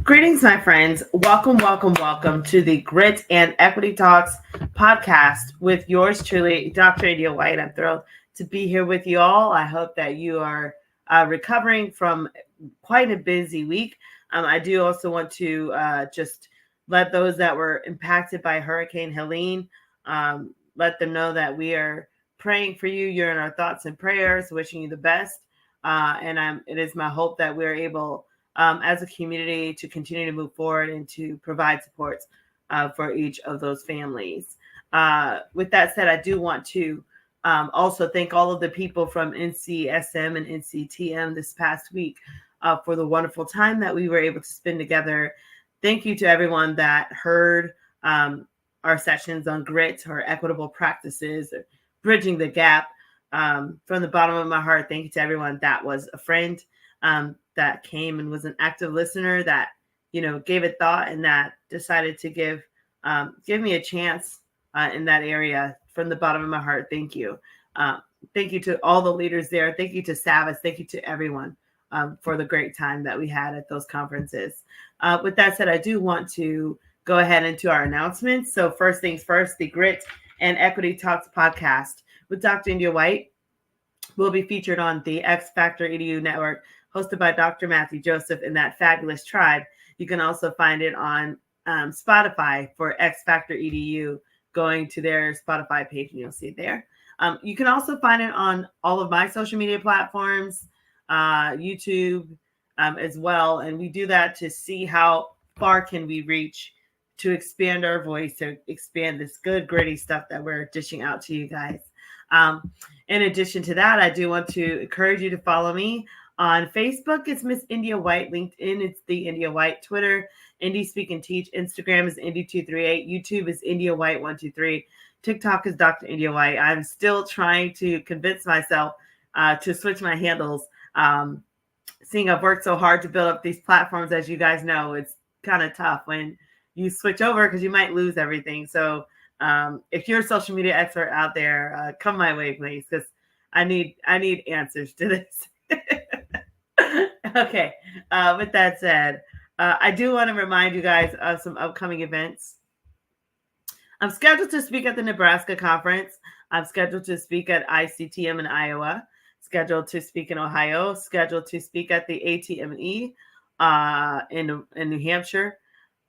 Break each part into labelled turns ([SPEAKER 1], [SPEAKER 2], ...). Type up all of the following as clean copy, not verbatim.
[SPEAKER 1] Greetings, my friends. Welcome to the Grit and Equity Talks podcast with yours truly, Dr. India White. I'm thrilled to be here with you all. I hope that you are recovering from quite a busy week. I do also want to just let those that were impacted by Hurricane Helene, let them know that we are praying for you. You're in our thoughts and prayers, wishing you the best. It is my hope that we're able as a community to continue to move forward and to provide supports for each of those families. With that said, I do want to also thank all of the people from NCSM and NCTM this past week for the wonderful time that we were able to spend together. Thank you to everyone that heard our sessions on grit or equitable practices, or bridging the gap. From the bottom of my heart, thank you to everyone that was a friend, that came and was an active listener, that gave it thought, and that decided to give me a chance in that area. From the bottom of my heart, thank you. Thank you to all the leaders there. Thank you to Savas. Thank you to everyone for the great time that we had at those conferences. With that said, I do want to go ahead into our announcements. So first things first, the Grit and Equity Talks podcast with Dr. India White will be featured on the X Factor EDU network, hosted by Dr. Matthew Joseph and that fabulous tribe. You can also find it on Spotify for X Factor EDU, going to their Spotify page and you'll see it there. You can also find it on all of my social media platforms, YouTube as well. And we do that to see how far can we reach to expand our voice, to expand this good, gritty stuff that we're dishing out to you guys. In addition to that, I do want to encourage you to follow me on Facebook. It's Miss India White. LinkedIn, it's the India White. Twitter, Indie Speak and Teach. Instagram is Indie238. YouTube is India White 123. TikTok is Dr. India White. I'm still trying to convince myself to switch my handles. Seeing I've worked so hard to build up these platforms, as you guys know, it's kind of tough when you switch over because you might lose everything. So if you're a social media expert out there, come my way, please, because I need answers to this. Okay. With that said, I do want to remind you guys of some upcoming events. I'm scheduled to speak at the Nebraska conference. I'm scheduled to speak at ICTM in Iowa. Scheduled to speak in Ohio. Scheduled to speak at the ATME in New Hampshire.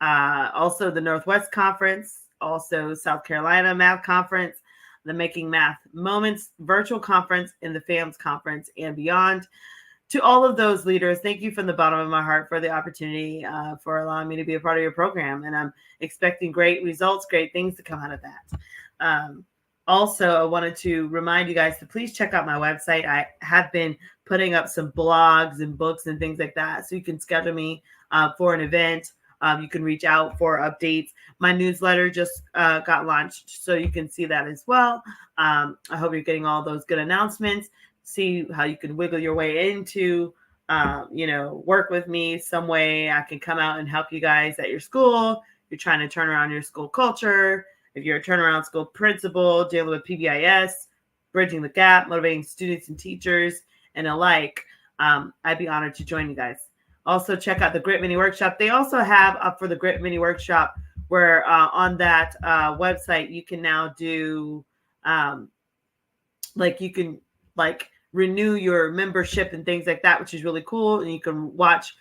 [SPEAKER 1] Also the Northwest Conference. Also South Carolina Math Conference. The Making Math Moments virtual conference, and the FAMS conference, and beyond. To all of those leaders, thank you from the bottom of my heart for the opportunity, for allowing me to be a part of your program. And I'm expecting great results, great things to come out of that. Also, I wanted to remind you guys to please check out my website. I have been putting up some blogs and books and things like that. So you can schedule me for an event. You can reach out for updates. My newsletter just got launched, so you can see that as well. I hope you're getting all those good announcements. See how you can wiggle your way into, work with me some way. I can come out and help you guys at your school. You're trying to turn around your school culture. If you're a turnaround school principal, dealing with PBIS, bridging the gap, motivating students and teachers, and alike, I'd be honored to join you guys. Also, check out the Grit Mini Workshop. They also have up for the Grit Mini Workshop, where on that website, you can now do, renew your membership and things like that, which is really cool. And you can watch,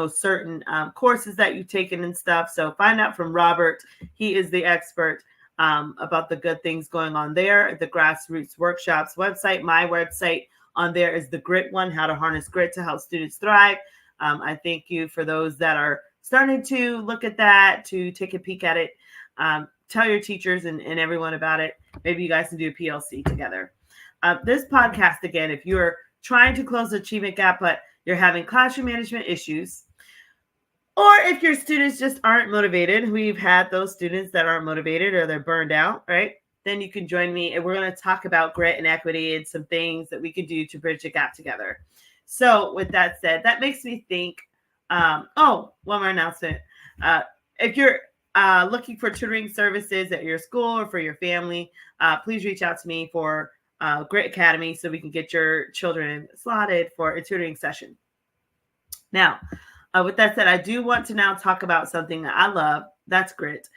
[SPEAKER 1] certain courses that you've taken and stuff. So find out from Robert. He is the expert about the good things going on there at the Grassroots Workshops website. My website on there is the Grit one, how to harness grit to help students thrive. I thank you for those that are starting to look at that, to take a peek at it. Tell your teachers and everyone about it. Maybe you guys can do a PLC together. This podcast, again, if you're trying to close the achievement gap, but you're having classroom management issues, or if your students just aren't motivated, we've had those students that aren't motivated or they're burned out, right? Then you can join me, and we're going to talk about grit and equity and some things that we can do to bridge the gap together. So with that said, that makes me think, one more announcement. If you're looking for tutoring services at your school or for your family, please reach out to me for Grit Academy so we can get your children slotted for a tutoring session. Now, With that said, I do want to now talk about something that I love. That's grit.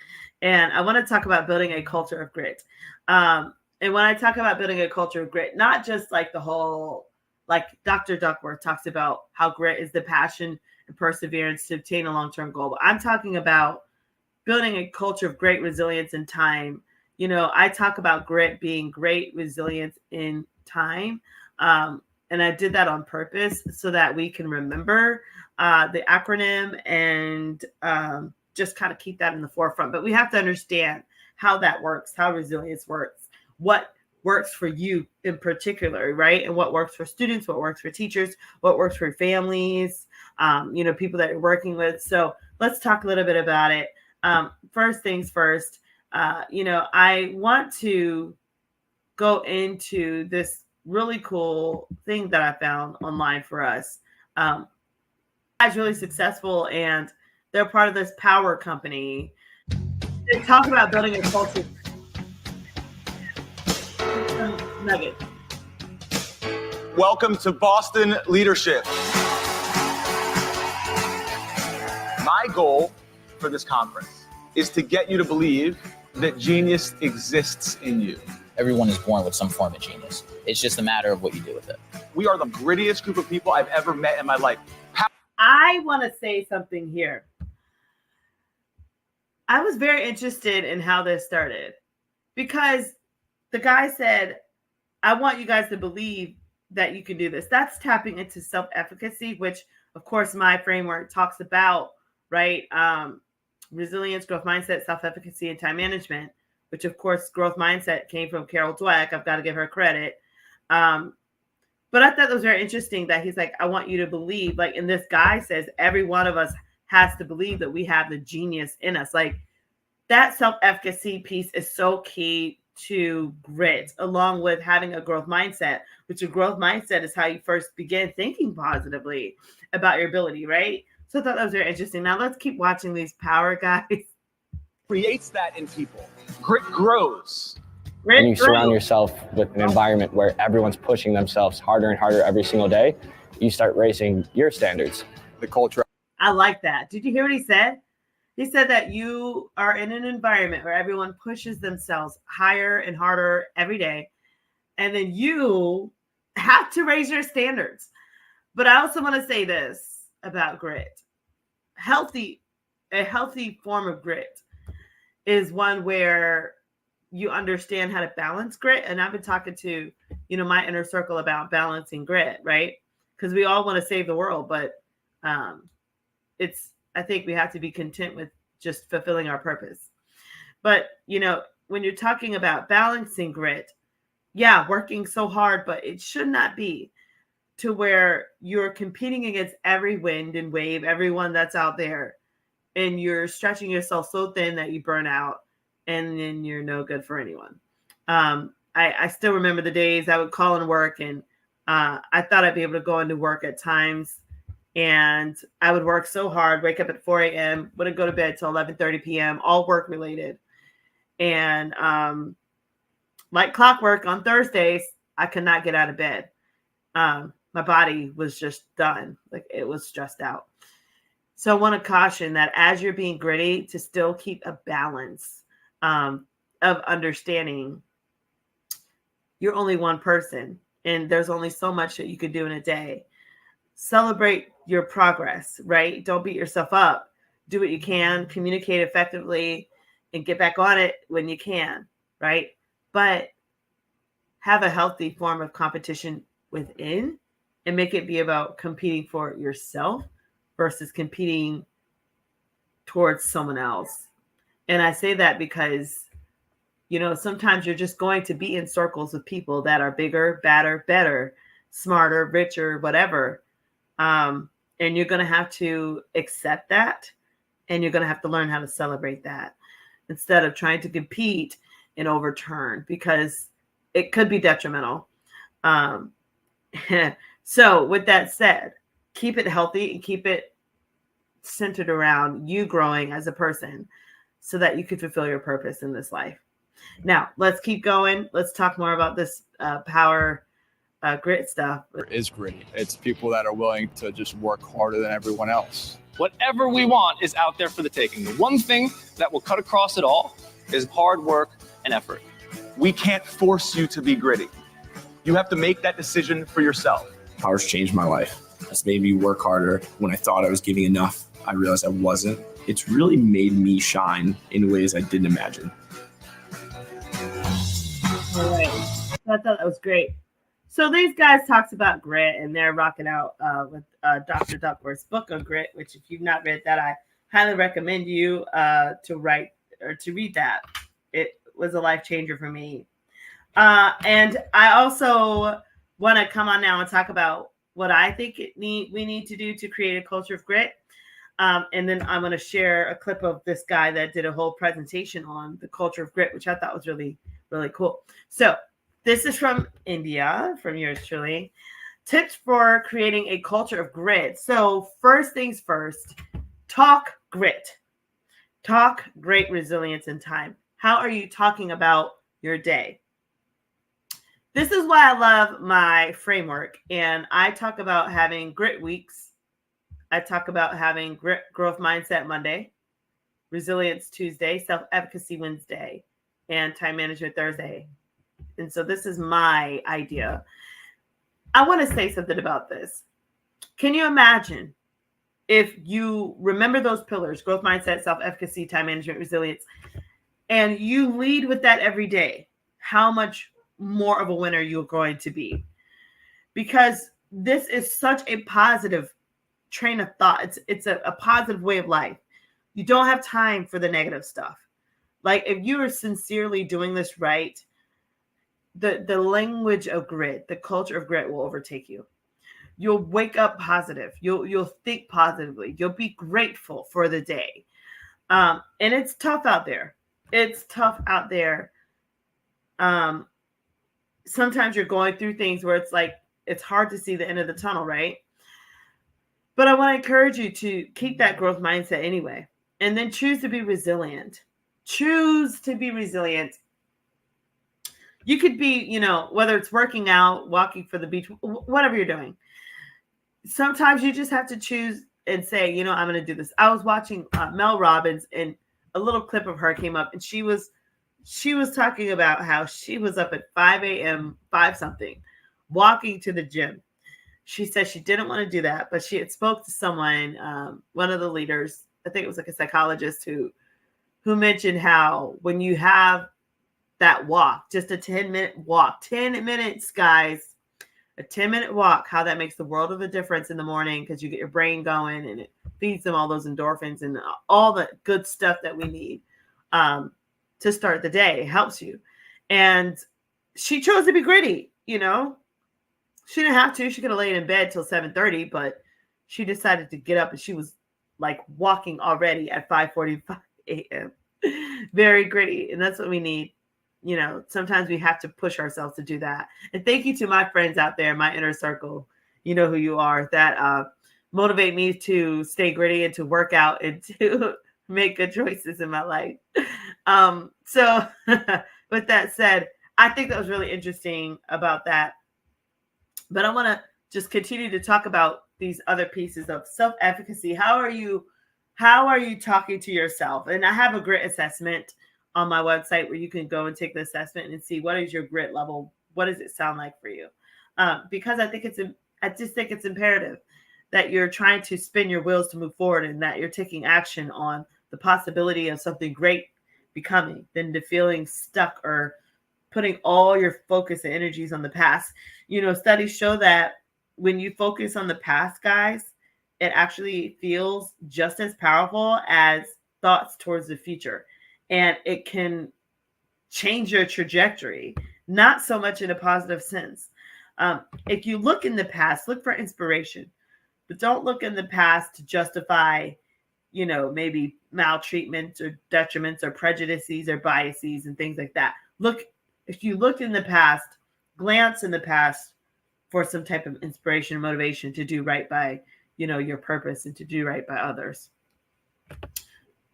[SPEAKER 1] And I want to talk about building a culture of grit. And when I talk about building a culture of grit, not just like the whole, like Dr. Duckworth talks about how grit is the passion and perseverance to obtain a long-term goal. But I'm talking about building a culture of great resilience in time. I talk about grit being great resilience in time. And I did that on purpose so that we can remember the acronym and just kind of keep that in the forefront. But we have to understand how that works, how resilience works, what works for you in particular, right? And what works for students, what works for teachers, what works for families, people that you're working with. So let's talk a little bit about it. First things first, I want to go into this really cool thing that I found online for us. It's really successful, and they're part of this power company. They talk about building a culture. Nugget.
[SPEAKER 2] Welcome to Boston Leadership. My goal for this conference is to get you to believe that genius exists in you.
[SPEAKER 3] Everyone is born with some form of genius. It's just a matter of what you do with it.
[SPEAKER 2] We are the grittiest group of people I've ever met in my life.
[SPEAKER 1] I want to say something here. I was very interested in how this started because the guy said, I want you guys to believe that you can do this. That's tapping into self-efficacy, which, of course, my framework talks about, right? Resilience, growth mindset, self-efficacy, and time management, which, of course, growth mindset came from Carol Dweck. I've got to give her credit. But I thought it was very interesting that he's like, I want you to believe, like, and this guy says every one of us has to believe that we have the genius in us. Like, that self-efficacy piece is so key to grit, along with having a growth mindset, which a growth mindset is how you first begin thinking positively about your ability, right? So I thought that was very interesting. Now let's keep watching these power guys.
[SPEAKER 2] Creates that in people. Grit grows.
[SPEAKER 4] When you surround yourself with an environment where everyone's pushing themselves harder and harder every single day, you start raising your standards.
[SPEAKER 2] The culture.
[SPEAKER 1] I like that. Did you hear what he said? He said that you are in an environment where everyone pushes themselves higher and harder every day. And then you have to raise your standards. But I also want to say this about grit. A healthy form of grit is one where you understand how to balance grit. And I've been talking to, my inner circle about balancing grit, right? Because we all want to save the world, but I think we have to be content with just fulfilling our purpose. But, when you're talking about balancing grit, working so hard, but it should not be to where you're competing against every wind and wave, everyone that's out there, and you're stretching yourself so thin that you burn out and then you're no good for anyone. I still remember the days I would call in work and I thought I'd be able to go into work at times. And I would work so hard, wake up at 4 a.m., wouldn't go to bed till 11:30 p.m., all work related. And like clockwork on Thursdays, I could not get out of bed. My body was just done. Like, it was stressed out. So I want to caution that as you're being gritty, to still keep a balance of understanding you're only one person and there's only so much that you could do in a day. Celebrate your progress, right? Don't beat yourself up. Do what you can, communicate effectively, and get back on it when you can, right? But have a healthy form of competition within and make it be about competing for yourself versus competing towards someone else. And I say that because, sometimes you're just going to be in circles with people that are bigger, badder, better, smarter, richer, whatever. And you're going to have to accept that. And you're going to have to learn how to celebrate that instead of trying to compete and overturn, because it could be detrimental. So with that said, keep it healthy and keep it centered around you growing as a person so that you can fulfill your purpose in this life. Now, let's keep going. Let's talk more about this power grit stuff.
[SPEAKER 5] Is gritty. It's people that are willing to just work harder than everyone else. Whatever we want is out there for the taking. The one thing that will cut across it all is hard work and effort.
[SPEAKER 2] We can't force you to be gritty. You have to make that decision for yourself.
[SPEAKER 6] Power's changed my life. It's made me work harder. When I thought I was giving enough, I realized I wasn't. It's really made me shine in ways I didn't imagine.
[SPEAKER 1] All right. I thought that was great. So these guys talked about grit, and they're rocking out with Dr. Duckworth's book on grit, which if you've not read that, I highly recommend you to read that. It was a life changer for me. And I also want to come on now and talk about what I think we need to do to create a culture of grit. And then I'm going to share a clip of this guy that did a whole presentation on the culture of grit, which I thought was really, really cool. So this is from India, from yours truly. Tips for creating a culture of grit. So first things first, talk grit. Talk great resilience and time. How are you talking about your day? This is why I love my framework. And I talk about having grit weeks. I talk about having grit growth mindset Monday, resilience Tuesday, self-efficacy Wednesday, and time management Thursday. And so this is my idea. I want to say something about this. Can you imagine if you remember those pillars, growth mindset, self-efficacy, time management, resilience, and you lead with that every day, how much more of a winner you're going to be? Because this is such a positive train of thought. It's a positive way of life. You don't have time for the negative stuff. Like if you are sincerely doing this right, the language of grit, the culture of grit will overtake you. You'll wake up positive. You'll think positively. You'll be grateful for the day. And it's tough out there. It's tough out there. Sometimes you're going through things where it's like, it's hard to see the end of the tunnel, right? But I want to encourage you to keep that growth mindset anyway. And then choose to be resilient. Choose to be resilient. You could be, whether it's working out, walking for the beach, whatever you're doing. Sometimes you just have to choose and say, I'm going to do this. I was watching Mel Robbins, and a little clip of her came up, and she was talking about how she was up at 5 a.m., 5 something, walking to the gym. She said she didn't want to do that, but she had spoke to someone, one of the leaders, I think it was like a psychologist who mentioned how when you have that walk, just a 10-minute walk, 10 minutes, guys, a 10-minute walk, how that makes the world of a difference in the morning because you get your brain going and it feeds them all those endorphins and all the good stuff that we need to start the day. It helps you. And she chose to be gritty, She didn't have to. She could have laid in bed till 7:30, but she decided to get up, and she was like walking already at 5:45 a.m. Very gritty. And that's what we need. Sometimes we have to push ourselves to do that. And thank you to my friends out there, my inner circle. You know who you are, that motivate me to stay gritty and to work out and to make good choices in my life. So with that said, I think that was really interesting about that. But I want to just continue to talk about these other pieces of self-efficacy. How are you talking to yourself? And I have a grit assessment on my website where you can go and take the assessment and see what is your grit level. What does it sound like for you? Because I just think it's imperative that you're trying to spin your wheels to move forward and that you're taking action on the possibility of something great becoming than to feeling stuck or putting all your focus and energies on the past. Studies show that when you focus on the past, guys, it actually feels just as powerful as thoughts towards the future. And it can change your trajectory, not so much in a positive sense. If you look in the past, look for inspiration, but don't look in the past to justify, maybe maltreatments or detriments or prejudices or biases and things like that. If you look in the past, glance in the past for some type of inspiration and motivation to do right by, your purpose and to do right by others.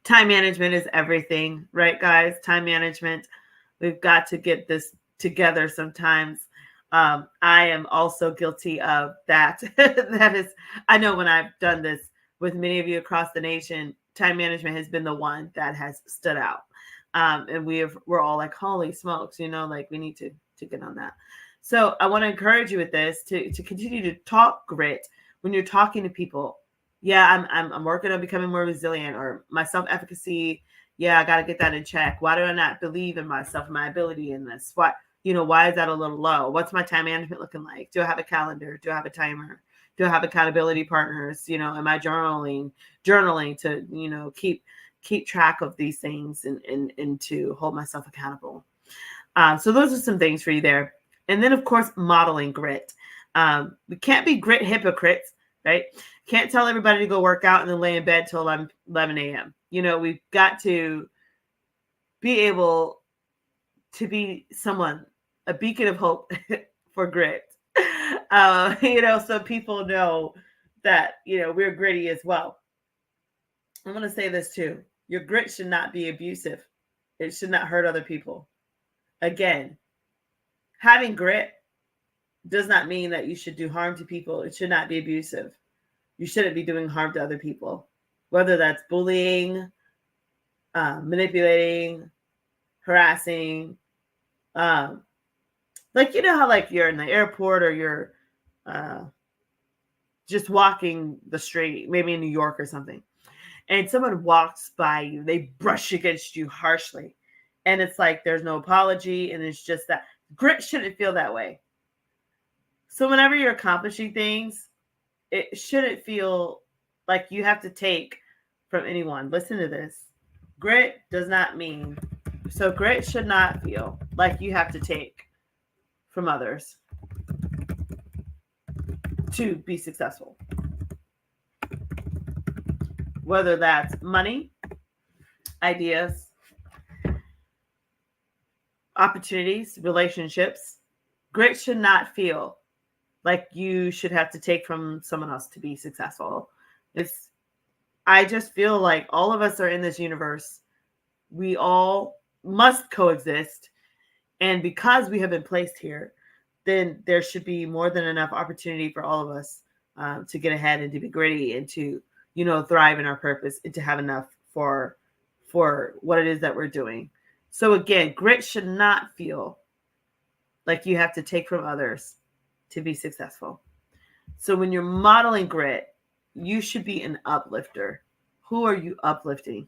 [SPEAKER 1] Time management is everything, right, guys? Time management. We've got to get this together sometimes. I am also guilty of that. That is, I know when I've done this with many of you across the nation, time management has been the one that has stood out. And we're all like, holy smokes, like we need to get on that. So I want to encourage you with this to continue to talk grit when you're talking to people. Yeah, I'm working on becoming more resilient, or my self-efficacy. Yeah, I got to get that in check. Why do I not believe in myself, my ability in this? Why is that a little low? What's my time management looking like? Do I have a calendar? Do I have a timer? Do I have accountability partners? Am I journaling to, keep track of these things and to hold myself accountable. So those are some things for you there. And then, of course, modeling grit. We can't be grit hypocrites, right? Can't tell everybody to go work out and then lay in bed till 11 a.m. We've got to be able to be someone, a beacon of hope for grit. So people know that, we're gritty as well. I'm going to say this too. Your grit should not be abusive. It should not hurt other people. Again, having grit does not mean that you should do harm to people. It should not be abusive. You shouldn't be doing harm to other people, whether that's bullying, manipulating, harassing. Like, how like you're in the airport or you're just walking the street, maybe in New York or something, and someone walks by you, they brush against you harshly, and it's like there's no apology, and it's just that grit shouldn't feel that way. So whenever you're accomplishing things, it shouldn't feel like you have to take from anyone. Listen to this. Grit should not feel like you have to take from others to be successful. Whether that's money, ideas, opportunities, relationships, grit should not feel like you should have to take from someone else to be successful. I just feel like all of us are in this universe. We all must coexist. And because we have been placed here, then there should be more than enough opportunity for all of us to get ahead and to be gritty and to, thrive in our purpose and to have enough for what it is that we're doing. So again, grit should not feel like you have to take from others to be successful. So when you're modeling grit, you should be an uplifter. Who are you uplifting?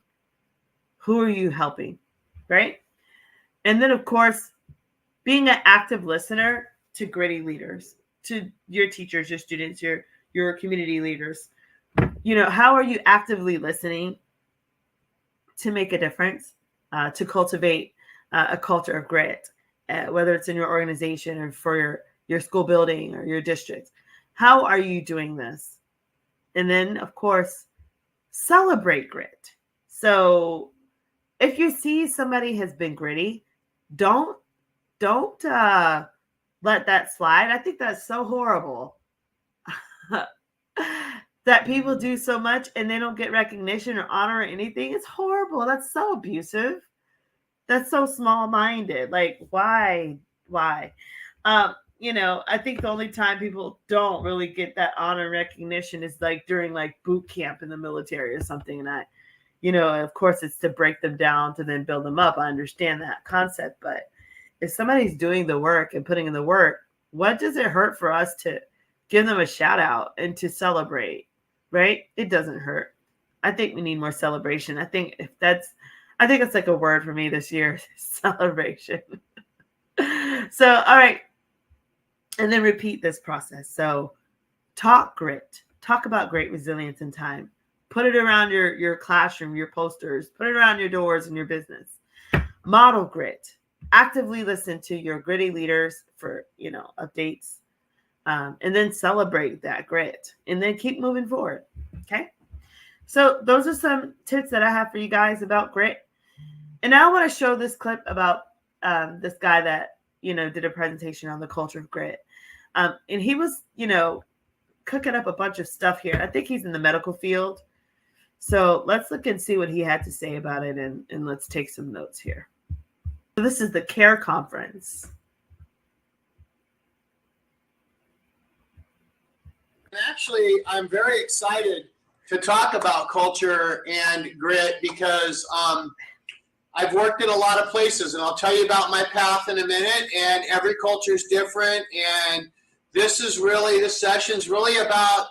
[SPEAKER 1] Who are you helping? Right? And then, of course, being an active listener to gritty leaders, to your teachers, your students, your community leaders. How are you actively listening to make a difference, to cultivate a culture of grit, whether it's in your organization or for your school building or your district? How are you doing this? And then, of course, celebrate grit. So if you see somebody has been gritty, don't let that slide. I think that's so horrible that people do so much and they don't get recognition or honor or anything. It's horrible. That's so abusive. That's so small-minded. Like, why? I think the only time people don't really get that honor and recognition is like during like boot camp in the military or something. And of course it's to break them down to then build them up. I understand that concept, but if somebody's doing the work and putting in the work, what does it hurt for us to give them a shout out and to celebrate, right? It doesn't hurt. I think we need more celebration. I think it's like a word for me this year, celebration. So, all right. And then repeat this process. So talk grit, talk about great resilience in time, put it around your classroom, your posters, put it around your doors in your business. Model grit, actively listen to your gritty leaders for, updates, and then celebrate that grit and then keep moving forward. Okay. So those are some tips that I have for you guys about grit. And now I want to show this clip about this guy that, did a presentation on the culture of grit. And he was, cooking up a bunch of stuff here. I think he's in the medical field. So let's look and see what he had to say about it. And let's take some notes here. So this is the CARE conference.
[SPEAKER 7] Actually, I'm very excited to talk about culture and grit because I've worked in a lot of places, and I'll tell you about my path in a minute, and every culture is different, and this session's really about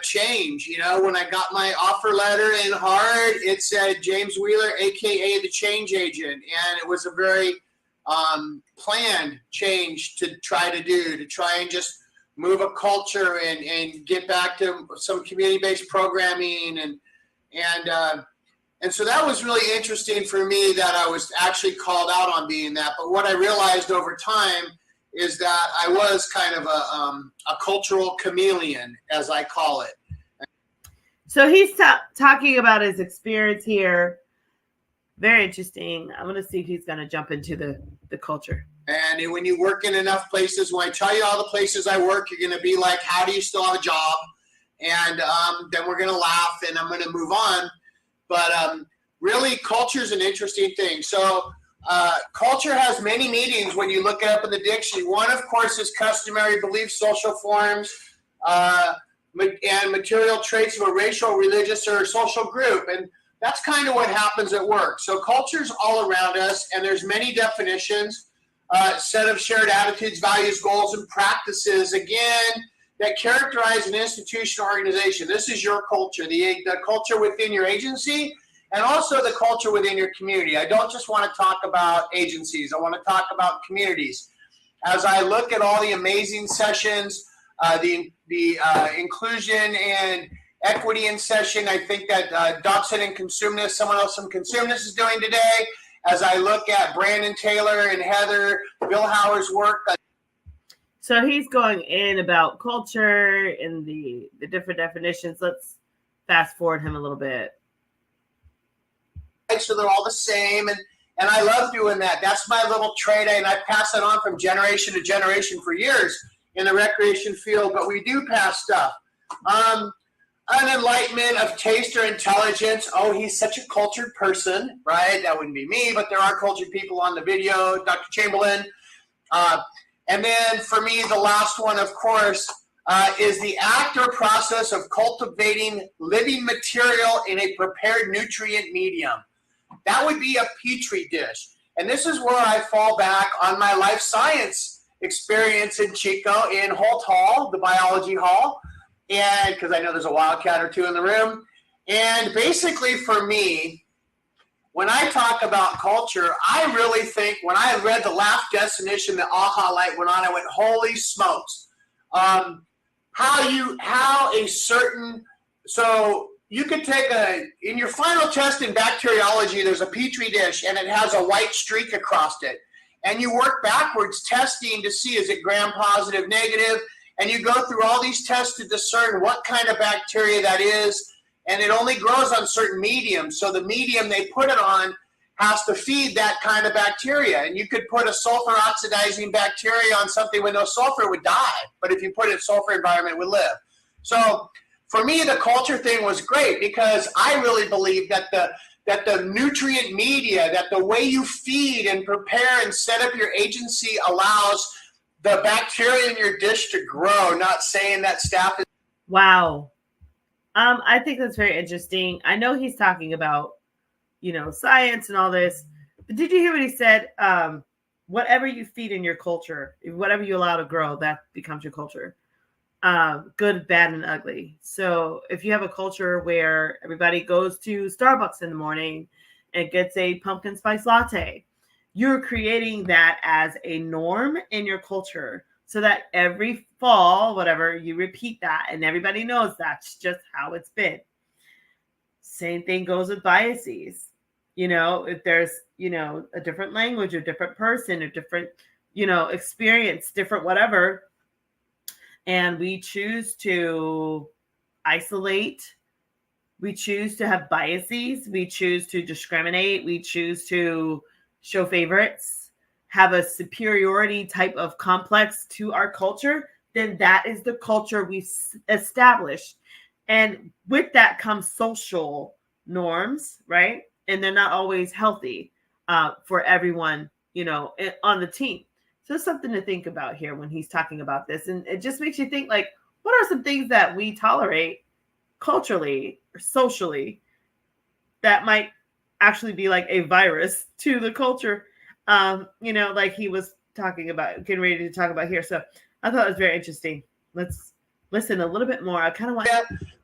[SPEAKER 7] change. You know, when I got my offer letter in Hard, it said James Wheeler, aka the change agent, and it was a very planned change to try and just move a culture and get back to some community-based programming and so that was really interesting for me that I was actually called out on being that. But what I realized over time is that I was kind of a cultural chameleon, as I call it.
[SPEAKER 1] So he's talking about his experience here. Very interesting. I'm going to see if he's going to jump into the culture.
[SPEAKER 7] And when you work in enough places, when I tell you all the places I work, you're going to be like, how do you still have a job? And then we're going to laugh and I'm going to move on. But really, culture is an interesting thing. So culture has many meanings when you look it up in the dictionary. One, of course, is customary beliefs, social forms, and material traits of a racial, religious, or social group. And that's kind of what happens at work. So culture is all around us, and there's many definitions, set of shared attitudes, values, goals, and practices, again, that characterize an institution or organization. This is your culture, the culture within your agency, and also the culture within your community. I don't just want to talk about agencies. I want to talk about communities. As I look at all the amazing sessions, the inclusion and equity in session, I think that Dodson and Consumness, someone else from Consumness is doing today. As I look at Brandon Taylor and Heather Billhauer's work.
[SPEAKER 1] So he's going in about culture and the different definitions. Let's fast forward him a little bit.
[SPEAKER 7] So they're all the same, and I love doing that. That's my little trait, and I pass it on from generation to generation for years in the recreation field, but we do pass stuff. An enlightenment of taste or intelligence. Oh, he's such a cultured person, right? That wouldn't be me, but there are cultured people on the video, Dr. Chamberlain. And then for me, the last one, of course, is the act or process of cultivating living material in a prepared nutrient medium. That would be a petri dish. And this is where I fall back on my life science experience in Chico in Holt Hall, the biology hall, and because I know there's a wildcat or two in the room. And basically for me, when I talk about culture, I really think when I read the last definition, the aha light went on, I went, holy smokes. So you could take in your final test in bacteriology, there's a petri dish and it has a white streak across it. And you work backwards testing to see, is it gram positive, negative? And you go through all these tests to discern what kind of bacteria that is. And it only grows on certain mediums. So the medium they put it on has to feed that kind of bacteria. And you could put a sulfur oxidizing bacteria on something with no sulfur, it would die. But if you put it in a sulfur environment, it would live. So for me, the culture thing was great because I really believe that the nutrient media, that the way you feed and prepare and set up your agency allows the bacteria in your dish to grow, not saying that staff is.
[SPEAKER 1] Wow. I think that's very interesting. I know he's talking about, science and all this, but did you hear what he said? Whatever you feed in your culture, whatever you allow to grow, that becomes your culture. Good, bad, and ugly. So if you have a culture where everybody goes to Starbucks in the morning and gets a pumpkin spice latte, you're creating that as a norm in your culture so that every fall, whatever, you repeat that and everybody knows that's just how it's been. Same thing goes with biases. If there's, a different language, a different person, a different, experience, different whatever, and we choose to isolate, we choose to have biases, we choose to discriminate, we choose to show favorites, have a superiority type of complex to our culture, then that is the culture we've established. And with that comes social norms, right? And they're not always healthy for everyone, on the team. So it's something to think about here when he's talking about this. And it just makes you think like, what are some things that we tolerate culturally or socially that might actually be like a virus to the culture? Like he was talking about, getting ready to talk about here. So I thought it was very interesting. Let's listen a little bit more. I kind of want,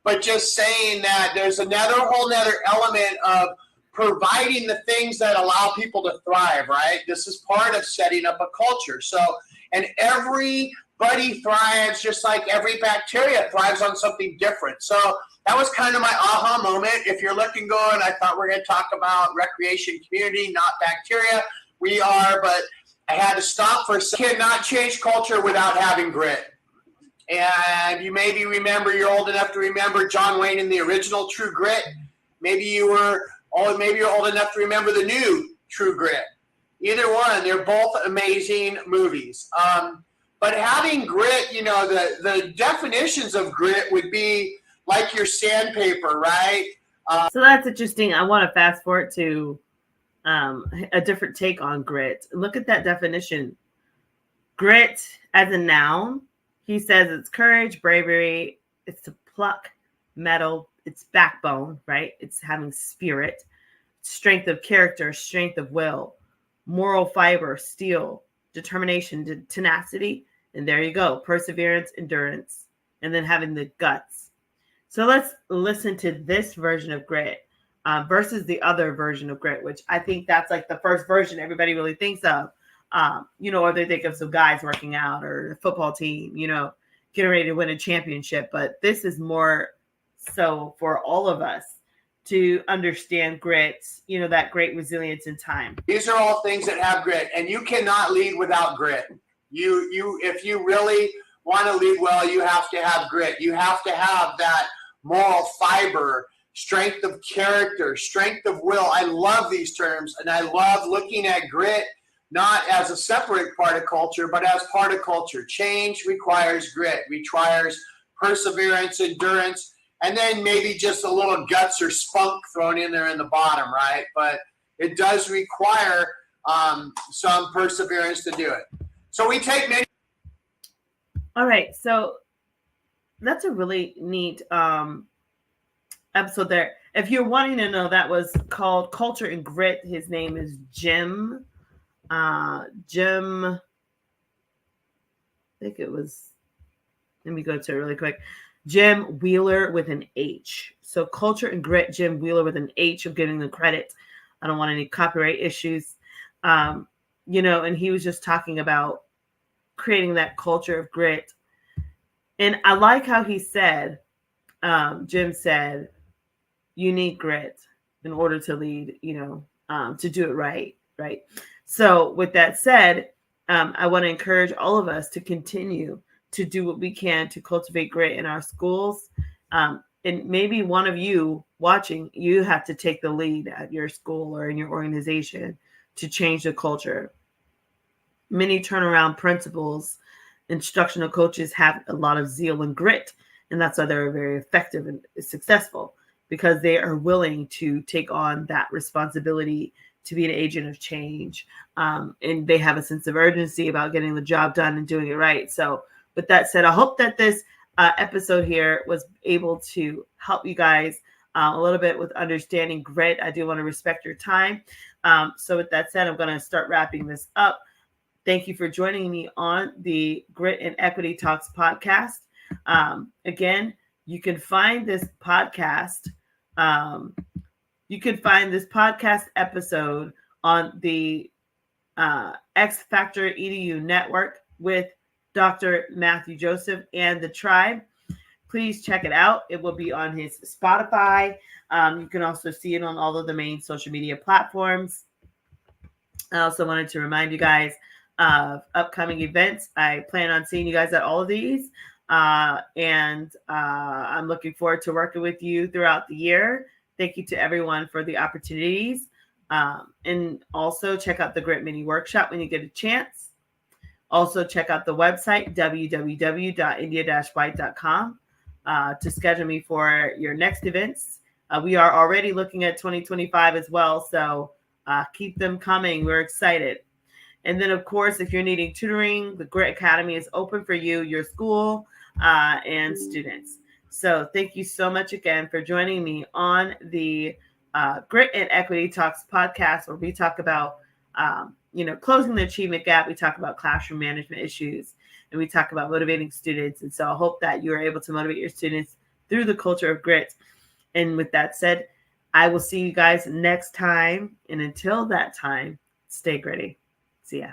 [SPEAKER 7] but just saying that there's whole nother element of providing the things that allow people to thrive, right? This is part of setting up a culture. So, and everybody thrives just like every bacteria thrives on something different. So that was kind of my aha moment. If you're looking going, I thought we're going to talk about recreation community, not bacteria. We are, but I had to stop for a second. Cannot change culture without having grit. And you maybe remember, you're old enough to remember John Wayne in the original True Grit. Maybe you're old enough to remember the new True Grit. Either one, they're both amazing movies. But having grit, the definitions of grit would be like your sandpaper, right?
[SPEAKER 1] So that's interesting. I want to fast forward to a different take on grit. Look at that definition. Grit as a noun, he says it's courage, bravery, it's to pluck, mettle, it's backbone, right? It's having spirit, strength of character, strength of will, moral fiber, steel, determination, tenacity, and there you go, perseverance, endurance, and then having the guts. So let's listen to this version of grit versus the other version of grit, which I think that's like the first version everybody really thinks of. Or they think of some guys working out or a football team, getting ready to win a championship. But this is more so for all of us to understand grit, that great resilience in time.
[SPEAKER 7] These are all things that have grit, and you cannot lead without grit. If you really want to lead well, you have to have grit. You have to have that moral fiber, strength of character, strength of will. I love these terms, and I love looking at grit not as a separate part of culture, but as part of culture. Change requires grit, requires perseverance, endurance, and then maybe just a little guts or spunk thrown in there in the bottom, right? But it does require some perseverance to do it. So we take many.
[SPEAKER 1] All right, so that's a really neat episode there. If you're wanting to know, that was called Culture and Grit. His name is Jim. I think it was, let me go to it really quick. Jim Wheeler with an H. So Culture and Grit, Jim Wheeler with an H. I'm giving them credit. I don't want any copyright issues. And he was just talking about creating that culture of grit. And I like how he said, Jim said, you need grit in order to lead, to do it right. So with that said, I want to encourage all of us to continue to do what we can to cultivate grit in our schools. And maybe one of you watching, you have to take the lead at your school or in your organization to change the culture. Many turnaround principals, instructional coaches have a lot of zeal and grit, and that's why they're very effective and successful, because they are willing to take on that responsibility to be an agent of change. And they have a sense of urgency about getting the job done and doing it right. So with that said, I hope that this episode here was able to help you guys a little bit with understanding grit. I do want to respect your time. So with that said, I'm going to start wrapping this up. Thank you for joining me on the Grit and Equity Talks podcast. Again, you can find this podcast. You can find this podcast episode on the X Factor EDU network with Dr. Matthew Joseph and the Tribe. Please check it out. It will be on his Spotify. You can also see it on all of the main social media platforms. I also wanted to remind you guys of upcoming events. I plan on seeing you guys at all of these. And I'm looking forward to working with you throughout the year. Thank you to everyone for the opportunities. And also check out the Grit Mini Workshop when you get a chance. Also check out the website, www.india-white.com, to schedule me for your next events. We are already looking at 2025 as well, so keep them coming. We're excited. And then, of course, if you're needing tutoring, the Grit Academy is open for you, your school. and students. So thank you so much again for joining me on the Grit and Equity Talks podcast, where we talk about, closing the achievement gap. We talk about classroom management issues, and we talk about motivating students. And so I hope that you are able to motivate your students through the culture of grit. And with that said, I will see you guys next time. And until that time, stay gritty. See ya.